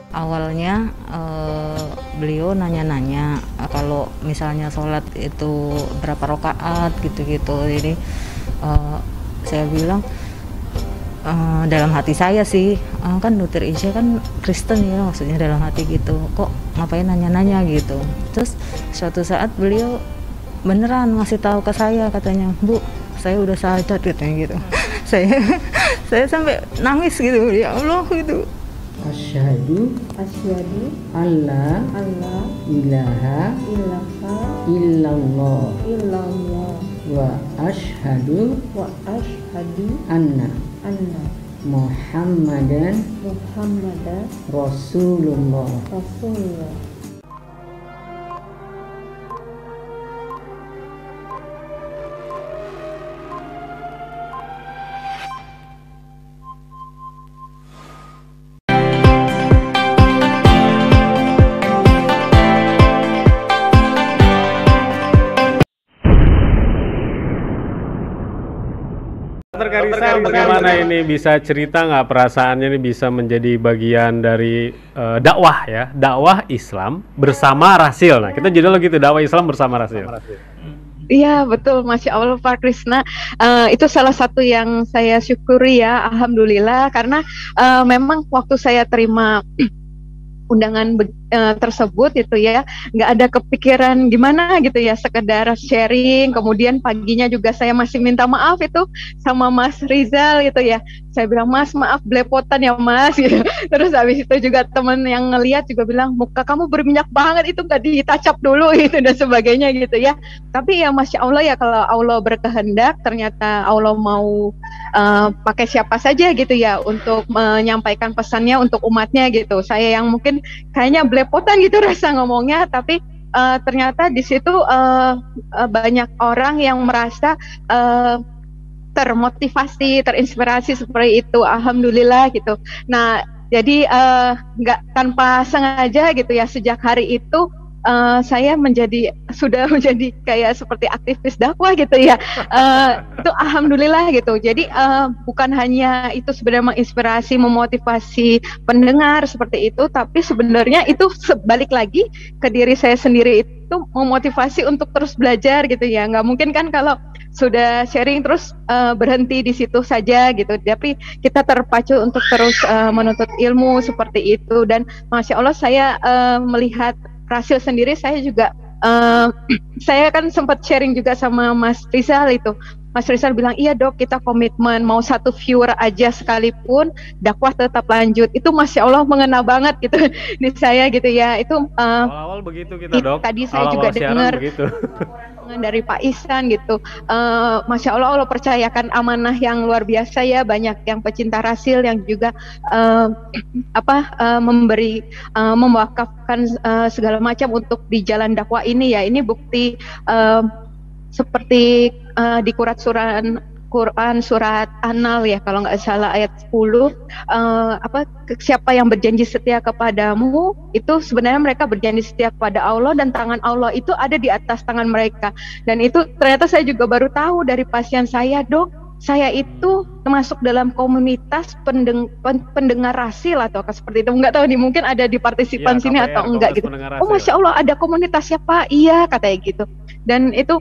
awalnya beliau nanya-nanya kalau misalnya sholat itu berapa rakaat gitu-gitu. Jadi saya bilang dalam hati saya sih, kan Dokter Isya kan Kristen ya, maksudnya dalam hati gitu, kok ngapain nanya-nanya gitu. Terus suatu saat beliau beneran ngasih tahu ke saya, katanya, "Bu, saya udah syahadat," katanya gitu. saya saya sampai nangis gitu, ya Allah gitu. Asyhadu Asyhadu alla alla ilaha ilaha illallah illallah wa asyhadu wa asyhadu anna anna Muhammadan Muhammadan Rasulullah. Rasulullah. Dokter Karissa, bagaimana ini bisa cerita nggak perasaannya ini bisa menjadi bagian dari dakwah ya, dakwah Islam bersama Rasil. Nah, kita judul gitu, dakwah Islam bersama Rasil. Iya betul, Masya Allah Pak Krisna. Itu salah satu yang saya syukuri ya, Alhamdulillah, karena memang waktu saya terima undangan tersebut itu ya, nggak ada kepikiran gimana gitu ya, sekedar sharing. Kemudian paginya juga saya masih minta maaf itu sama Mas Rizal gitu ya, saya bilang, "Mas, maaf belepotan ya Mas," gitu. Terus habis itu juga teman yang ngelihat juga bilang, "Muka kamu berminyak banget, itu nggak ditacap dulu," gitu dan sebagainya gitu ya. Tapi ya Masya Allah ya, kalau Allah berkehendak, ternyata Allah mau pakai siapa saja gitu ya untuk menyampaikan pesannya untuk umatnya gitu. Saya yang mungkin kayaknya belepotan gitu rasa ngomongnya, tapi ternyata di situ banyak orang yang merasa termotivasi, terinspirasi seperti itu, alhamdulillah gitu. Nah, jadi nggak tanpa sengaja gitu ya, sejak hari itu saya sudah menjadi kayak seperti aktivis dakwah gitu ya. Itu alhamdulillah gitu. Jadi bukan hanya itu sebenarnya menginspirasi, memotivasi pendengar seperti itu, tapi sebenarnya itu sebalik lagi ke diri saya sendiri, itu memotivasi untuk terus belajar gitu ya. Nggak mungkin kan kalau sudah sharing terus berhenti di situ saja gitu, tapi kita terpacu untuk terus menuntut ilmu seperti itu. Dan Masya Allah saya melihat Rasil sendiri, saya juga saya kan sempat sharing juga sama Mas Rizal itu. Mas Rizal bilang, "Iya Dok, kita komitmen mau 1 viewer aja sekalipun dakwah tetap lanjut." Itu Masya Allah mengena banget gitu di saya gitu ya. Itu Awal-awal begitu kita Dok. tadi saya juga dengar dari Pak Ihsan gitu. Masya Allah, Allah percayakan amanah yang luar biasa ya, banyak yang pecinta Rasil yang juga memberi mewakafkan segala macam untuk di jalan dakwah ini ya. Ini bukti seperti di Quran surat An-Nahl ya, kalau nggak salah ayat 10, siapa yang berjanji setia kepadamu, itu sebenarnya mereka berjanji setia kepada Allah, dan tangan Allah itu ada di atas tangan mereka. Dan itu ternyata saya juga baru tahu dari pasien saya, "Dok, saya itu termasuk dalam komunitas pendengar Rasil," atau seperti itu. Nggak tahu nih, mungkin ada di partisipan sini atau enggak gitu. "Oh Masya Allah, ada komunitasnya Pak." "Iya," katanya gitu. Dan itu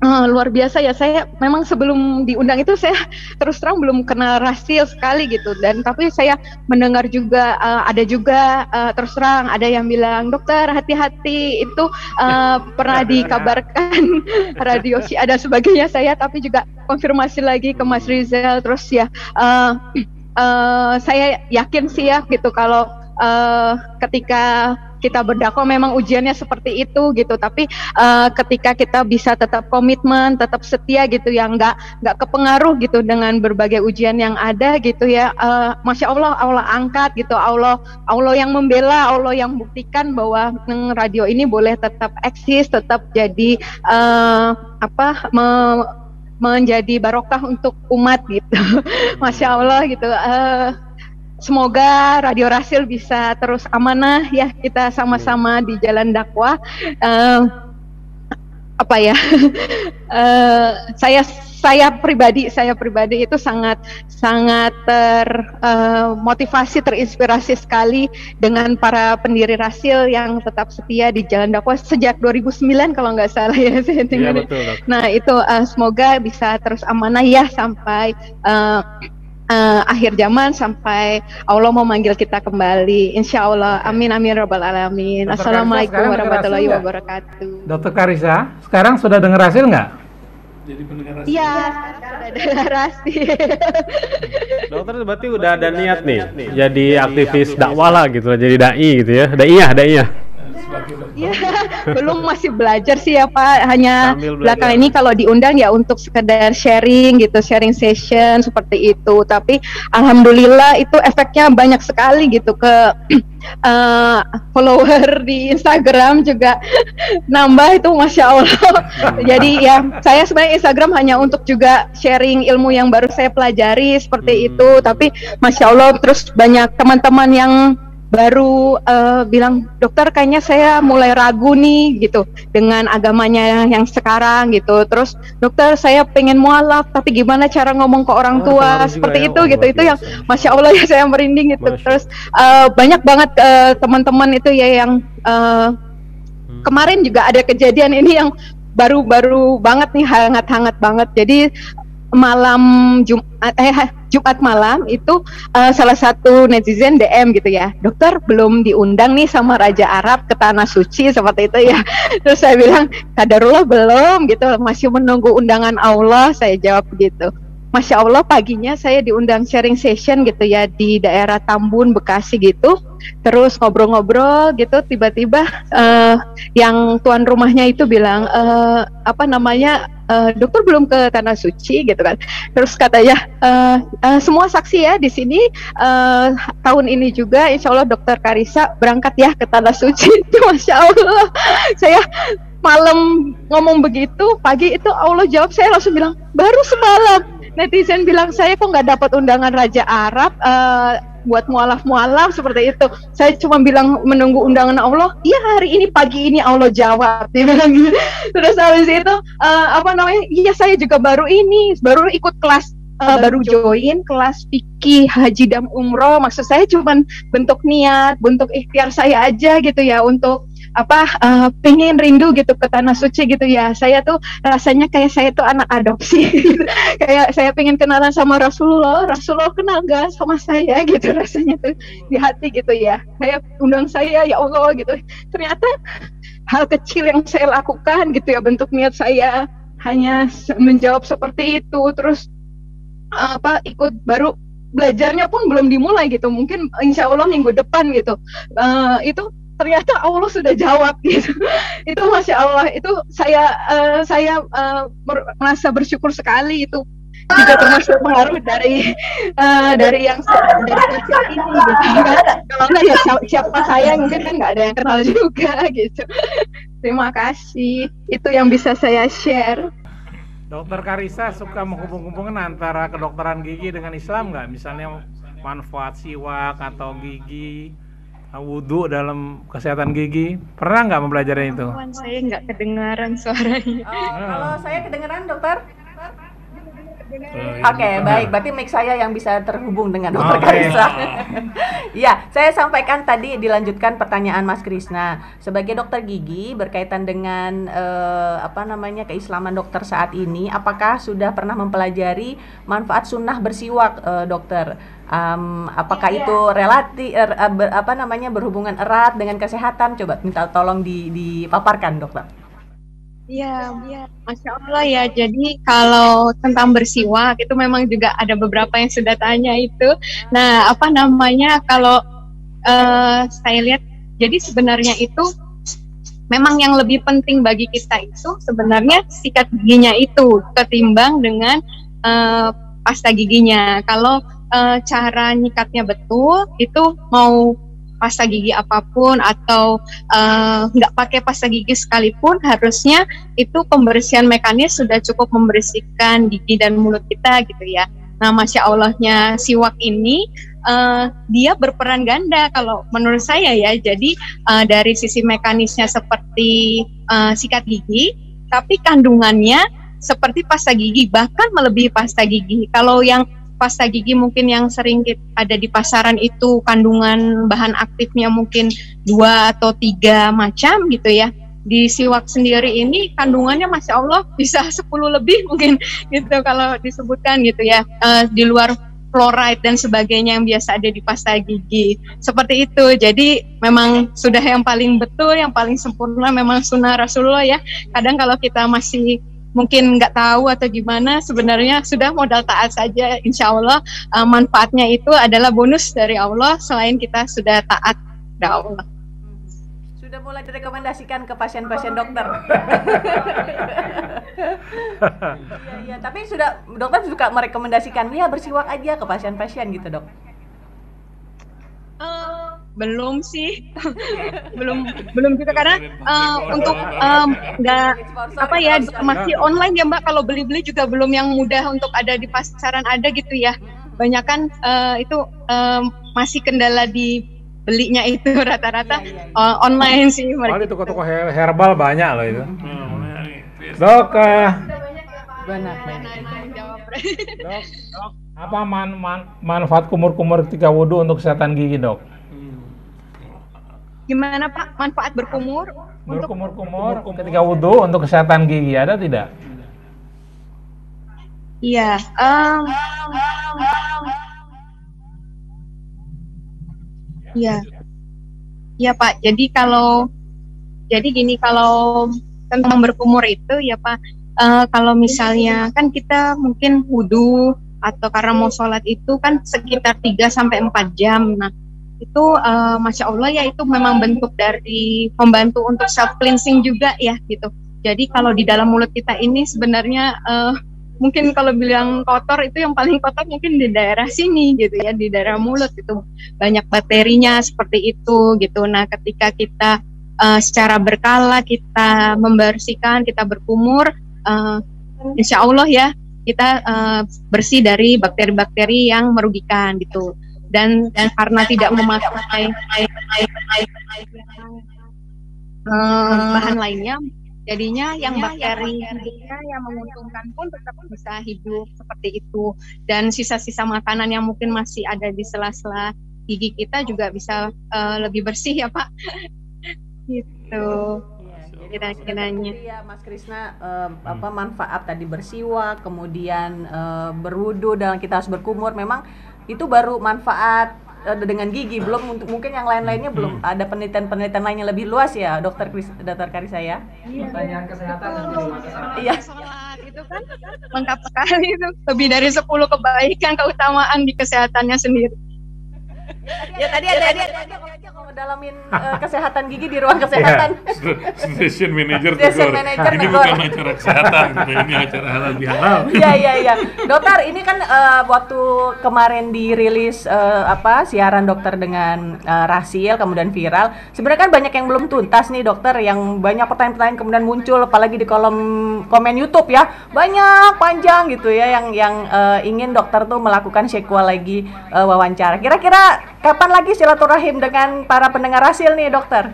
luar biasa ya. Saya memang sebelum diundang itu saya terus terang belum kenal Rasil sekali gitu, dan tapi saya mendengar juga ada juga terus terang ada yang bilang, "Dokter hati-hati, itu pernah dikabarkan radio si ada sebagainya." Saya tapi juga konfirmasi lagi ke Mas Rizal, terus ya saya yakin sih ya gitu, kalau ketika kita berdakwah memang ujiannya seperti itu gitu, tapi ketika kita bisa tetap komitmen, tetap setia gitu ya, nggak kepengaruh gitu dengan berbagai ujian yang ada gitu ya, Masya Allah, Allah angkat gitu, Allah yang membela, Allah yang buktikan bahwa radio ini boleh tetap eksis, tetap jadi menjadi barokah untuk umat gitu. Masya Allah gitu. Semoga Radio Rasil bisa terus amanah ya, kita sama-sama di jalan dakwah. Saya saya pribadi itu sangat termotivasi, terinspirasi sekali dengan para pendiri Rasil yang tetap setia di jalan dakwah sejak 2009 kalau nggak salah ya saya dengar. Iya, betul. Nah itu semoga bisa terus amanah ya sampai akhir zaman, sampai Allah mau manggil kita kembali, insya Allah. Amin amin rabbal alamin. Assalamualaikum warahmatullahi wabarakatuh. Dokter Karissa, sekarang sudah dengar hasil nggak? Jadi pendengar Rasil. Iya, sudah dengar Rasil. Dokter berarti udah ada niat nih jadi aktivis dakwah lah gitu, jadi dai gitu ya, daiyah. Iya, belum, masih belajar sih ya Pak. Hanya Sambil belakang belajar. ini kalau diundang ya untuk sekedar sharing gitu, sharing session seperti itu. Tapi alhamdulillah itu efeknya banyak sekali gitu ke follower di Instagram juga nambah itu, masya Allah. Jadi ya saya sebenarnya Instagram hanya untuk juga sharing ilmu yang baru saya pelajari seperti itu. Tapi masya Allah terus banyak teman-teman yang baru bilang, dokter kayaknya saya mulai ragu nih gitu dengan agamanya yang sekarang gitu. Terus dokter saya pengen mualaf tapi gimana cara ngomong ke orang tua seperti itu gitu. Itu yang masya Allah ya saya merinding gitu. Terus banyak banget teman-teman itu ya yang kemarin juga ada kejadian ini yang baru-baru banget nih, hangat-hangat banget. Jadi malam Jumat malam itu salah satu netizen DM gitu ya, dokter belum diundang nih sama Raja Arab ke Tanah Suci seperti itu ya. Terus saya bilang kadarullah belum gitu, masih menunggu undangan Allah, saya jawab gitu. Masya Allah paginya saya diundang sharing session gitu ya di daerah Tambun, Bekasi gitu. Terus ngobrol-ngobrol gitu, tiba-tiba yang tuan rumahnya itu bilang dokter belum ke Tanah Suci gitu kan. Terus katanya semua saksi ya di sini tahun ini juga insya Allah dokter Karissa berangkat ya ke Tanah Suci. Masya Allah, saya malam ngomong begitu, pagi itu Allah jawab, saya langsung bilang baru semalam netizen bilang saya kok nggak dapat undangan Raja Arab buat mualaf seperti itu. Saya cuma bilang menunggu undangan Allah. Iya hari ini pagi ini Allah jawab. Dia bilang gitu. Terus habis itu iya saya juga baru ikut kelas, baru join kelas fikih haji dan umroh. Maksud saya cuma bentuk niat, bentuk ikhtiar saya aja gitu ya, untuk pengen rindu gitu ke Tanah Suci gitu ya. Saya tuh rasanya kayak saya tuh anak adopsi gitu. Kayak saya pengen kenalan sama Rasulullah kenal gak sama saya gitu, rasanya tuh di hati gitu ya. Kayak undang saya ya Allah gitu. Ternyata hal kecil yang saya lakukan gitu ya, bentuk niat saya hanya menjawab seperti itu. Terus ikut, baru belajarnya pun belum dimulai gitu, mungkin insya Allah minggu depan gitu. Itu ternyata Allah sudah jawab gitu. Itu masya Allah, itu saya merasa bersyukur sekali. Itu juga termasuk pengaruh dari yang dari kecil ini gitu. Kalau nggak ya siapa saya mungkin kan nggak ada yang kenal juga gitu. Terima kasih, itu yang bisa saya share. Dokter Karissa suka menghubung-hubungkan antara kedokteran gigi dengan Islam nggak? Misalnya manfaat siwak atau gigi, wudhu dalam kesehatan gigi, pernah nggak mempelajari itu? Saya nggak kedengaran suaranya. Kalau saya kedengaran dokter? Oke, baik. Berarti mic saya yang bisa terhubung dengan dokter Karissa. Ya, saya sampaikan tadi, dilanjutkan pertanyaan Mas Krisna. Sebagai dokter gigi berkaitan dengan keislaman dokter saat ini, apakah sudah pernah mempelajari manfaat sunnah bersiwak, dokter? Apakah itu relatif berhubungan erat dengan kesehatan? Coba minta tolong dipaparkan, dokter. Iya, masya Allah ya. Jadi kalau tentang bersiwak itu memang juga ada beberapa yang sudah tanya itu. Nah, kalau saya lihat, jadi sebenarnya itu memang yang lebih penting bagi kita itu sebenarnya sikat giginya itu ketimbang dengan pasta giginya. Kalau cara nyikatnya betul, itu mau pasta gigi apapun atau nggak pakai pasta gigi sekalipun, harusnya itu pembersihan mekanis sudah cukup membersihkan gigi dan mulut kita gitu ya. Nah, masya Allahnya siwak ini dia berperan ganda kalau menurut saya ya. Jadi dari sisi mekanisnya seperti sikat gigi, tapi kandungannya seperti pasta gigi, bahkan melebihi pasta gigi. Kalau yang pasta gigi mungkin yang sering ada di pasaran itu kandungan bahan aktifnya mungkin 2 atau 3 macam gitu ya. Di siwak sendiri ini kandungannya Masya Allah bisa 10 lebih mungkin gitu kalau disebutkan gitu ya, di luar fluoride dan sebagainya yang biasa ada di pasta gigi. Seperti itu. Jadi memang sudah yang paling betul, yang paling sempurna memang sunnah Rasulullah ya. Kadang kalau kita masih mungkin nggak tahu atau gimana, sebenarnya sudah modal taat saja. Insya Allah manfaatnya itu adalah bonus dari Allah selain kita sudah taat kepada Allah. Sudah mulai direkomendasikan ke pasien-pasien dokter. Iya, tapi sudah dokter suka merekomendasikan ya bersiwak aja ke pasien-pasien gitu, Dok. Belum sih, belum juga karena untuk nggak apa ya masih online ya Mbak. Kalau beli juga belum yang mudah untuk ada di pasaran ada gitu ya. Banyak kan itu masih kendala di belinya itu rata-rata online sih mereka. Kalau di toko-toko herbal banyak loh itu. Dok, Banyak. Dok, apa manfaat kumur-kumur ketika wudhu untuk kesehatan gigi, Dok? Gimana Pak? Manfaat berkumur? Berkumur-kumur ketika wudhu untuk kesehatan gigi ada tidak? Iya. Iya Pak. Jadi gini, kalau tentang berkumur itu ya Pak, kalau misalnya kan kita mungkin wudhu atau karena mau sholat itu kan sekitar 3-4 jam. Nah itu Masya Allah ya, itu memang bentuk dari pembantu untuk self cleansing juga ya gitu. Jadi kalau di dalam mulut kita ini sebenarnya mungkin kalau bilang kotor itu yang paling kotor mungkin di daerah sini gitu ya, di daerah mulut itu banyak bakterinya seperti itu gitu. Nah ketika kita secara berkala kita membersihkan, kita berkumur, insya Allah ya kita bersih dari bakteri-bakteri yang merugikan gitu. Dan karena tidak memakai bahan lainnya, jadinya yang bakteri hidupnya yang menguntungkan pun tetap bisa hidup seperti itu. Dan sisa-sisa makanan yang mungkin masih ada di sela-sela gigi kita juga bisa lebih bersih ya Pak. Gitu. Kira-kiranya. Ya Mas Krisna, manfaat tadi bersiwak, kemudian berwudu dan kita harus berkumur, memang itu baru manfaat dengan gigi, belum untuk mungkin yang lain-lainnya belum ada penelitian lainnya lebih luas ya, Dokter Karissa ya. Pertanyaan kesehatan Iya. Itu kan lengkap sekali, itu lebih dari 10 kebaikan keutamaan di kesehatannya sendiri. Ya tadi ada mau ngedalamin kesehatan gigi di ruang kesehatan. Station manager Station tegur. manager Ini tegur. bukan acara kesehatan, gitu. Ini acara halal bihalal. Iya. Dokter, ini kan waktu kemarin dirilis siaran dokter dengan Rasil kemudian viral. Sebenarnya kan banyak yang belum tuntas nih dokter, yang banyak pertanyaan-pertanyaan kemudian muncul apalagi di kolom komen YouTube ya. Banyak panjang gitu ya yang ingin dokter tuh melakukan sequel lagi wawancara. Kira-kira kapan lagi silaturahim dengan para pendengar Rasil nih dokter?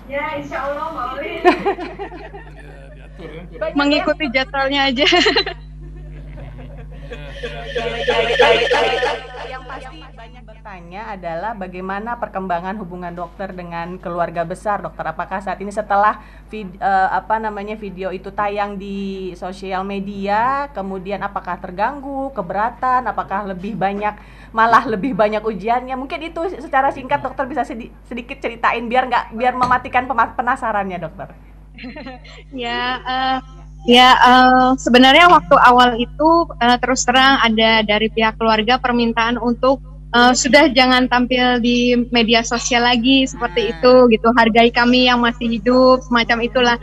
Ya, insya Allah mau. Mengikuti jadwalnya aja. Yang pasti banyak bertanya adalah bagaimana perkembangan hubungan dokter dengan keluarga besar, dokter. Apakah saat ini setelah video itu tayang di sosial media, kemudian apakah terganggu, keberatan, apakah malah lebih banyak ujiannya? Mungkin itu secara singkat dokter bisa sedikit ceritain biar mematikan penasarannya dokter. Sebenarnya waktu awal itu terus terang ada dari pihak keluarga permintaan untuk sudah jangan tampil di media sosial lagi seperti itu gitu, hargai kami yang masih hidup semacam itulah,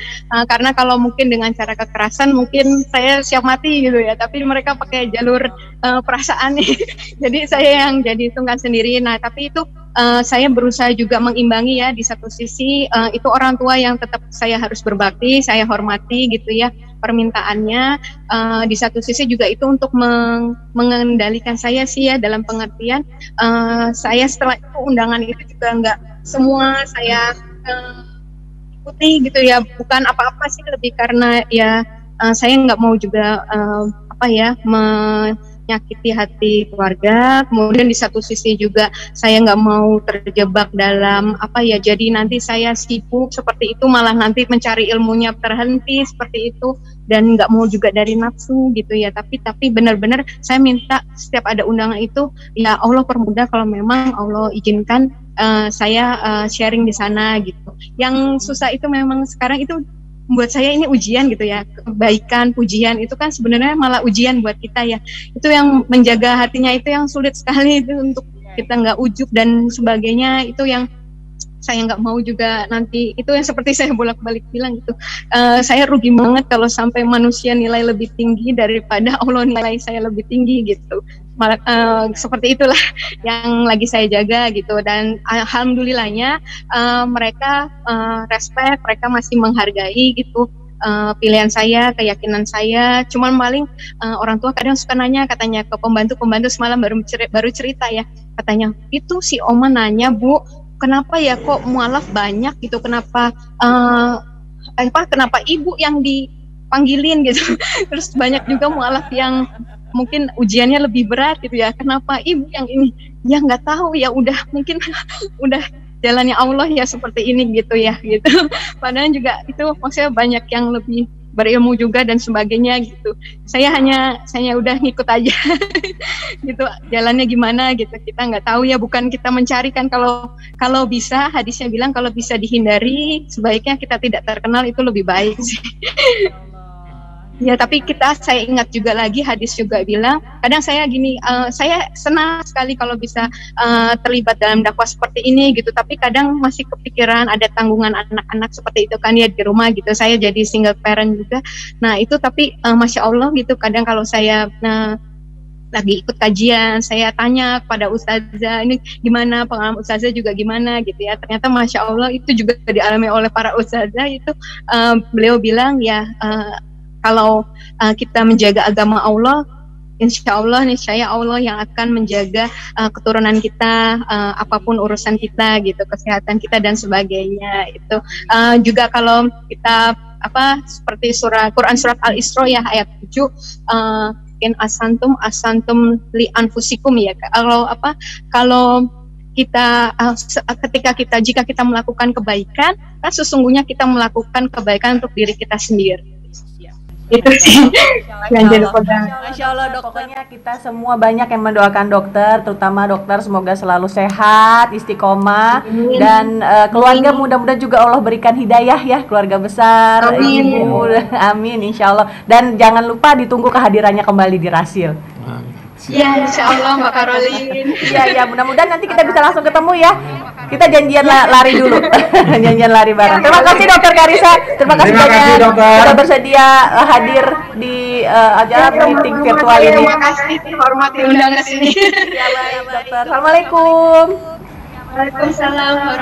karena kalau mungkin dengan cara kekerasan mungkin saya siap mati gitu ya, tapi mereka pakai jalur perasaan nih jadi saya yang jadi tunggang sendiri. Nah tapi itu saya berusaha juga mengimbangi ya, di satu sisi itu orang tua yang tetap saya harus berbakti, saya hormati gitu ya permintaannya, di satu sisi juga itu untuk mengendalikan saya sih ya, dalam pengertian saya setelah itu undangan itu juga nggak semua saya ikuti gitu ya, bukan apa-apa sih, lebih karena ya saya nggak mau juga menyakiti hati keluarga. Kemudian di satu sisi juga saya nggak mau terjebak dalam jadi nanti saya sibuk seperti itu, malah nanti mencari ilmunya terhenti seperti itu, dan nggak mau juga dari nafsu gitu ya. Tapi benar-benar saya minta setiap ada undangan itu ya Allah permudah, kalau memang Allah izinkan saya sharing di sana gitu. Yang susah itu memang sekarang itu buat saya ini ujian gitu ya. Kebaikan, pujian itu kan sebenarnya malah ujian buat kita ya. Itu yang menjaga hatinya itu yang sulit sekali, itu untuk kita nggak ujub dan sebagainya. Itu yang saya nggak mau juga nanti, itu yang seperti saya bolak-balik bilang gitu, saya rugi banget kalau sampai manusia nilai lebih tinggi daripada Allah nilai saya lebih tinggi gitu. Seperti itulah yang lagi saya jaga gitu, dan alhamdulillahnya mereka respect, mereka masih menghargai gitu pilihan saya, keyakinan saya. Cuman paling orang tua kadang suka nanya, katanya ke pembantu semalam baru cerita ya, katanya itu si Oma nanya, Bu, kenapa ya kok mualaf banyak gitu, kenapa kenapa ibu yang dipanggilin gitu. Terus banyak juga mualaf yang mungkin ujiannya lebih berat gitu ya, kenapa ibu yang ini, ya nggak tahu ya, udah mungkin udah jalannya Allah ya seperti ini gitu ya gitu. Padahal juga itu maksudnya banyak yang lebih berilmu juga dan sebagainya gitu. Saya udah ngikut aja gitu, jalannya gimana gitu, kita nggak tahu ya, bukan kita mencari kan. Kalau bisa, hadisnya bilang kalau bisa dihindari sebaiknya kita tidak terkenal, itu lebih baik sih. Ya, tapi saya ingat juga lagi, hadis juga bilang, kadang saya gini, saya senang sekali kalau bisa terlibat dalam dakwah seperti ini gitu, tapi kadang masih kepikiran ada tanggungan anak-anak seperti itu kan ya di rumah gitu. Saya jadi single parent juga. Nah itu, tapi Masya Allah gitu, kadang kalau saya lagi ikut kajian, saya tanya kepada ustazah, ini gimana pengalaman ustazah juga gimana gitu ya. Ternyata Masya Allah itu juga dialami oleh para ustazah itu. Beliau bilang ya, kalau kita menjaga agama Allah, insya Allah yang akan menjaga keturunan kita, apapun urusan kita gitu, kesehatan kita dan sebagainya. Itu juga kalau kita seperti Quran surat Al-Isra ya ayat 7, in asantum li anfusikum ya. Kalau kita jika kita melakukan kebaikan, kan sesungguhnya kita melakukan kebaikan untuk diri kita sendiri. Itu sih yang jadi pegang. Masya Allah dok, pokoknya kita semua banyak yang mendoakan dokter, terutama dokter semoga selalu sehat, istiqomah, dan keluarga mudah-mudahan juga Allah berikan hidayah ya, keluarga besar, ibu, amin insya Allah. Dan jangan lupa ditunggu kehadirannya kembali di Rasil. Iya, insya Allah Mbak Karolin. Iya, mudah-mudahan nanti kita bisa langsung ketemu ya. Kita janjian lari dulu, janjian lari bareng. Terima kasih Dokter Karissa, terima kasih banyak sudah bersedia hadir di acara meeting virtual ini. Terima kasih, hormat diundang ke sini. Iya baik dokter. Assalamualaikum. Waalaikumsalam.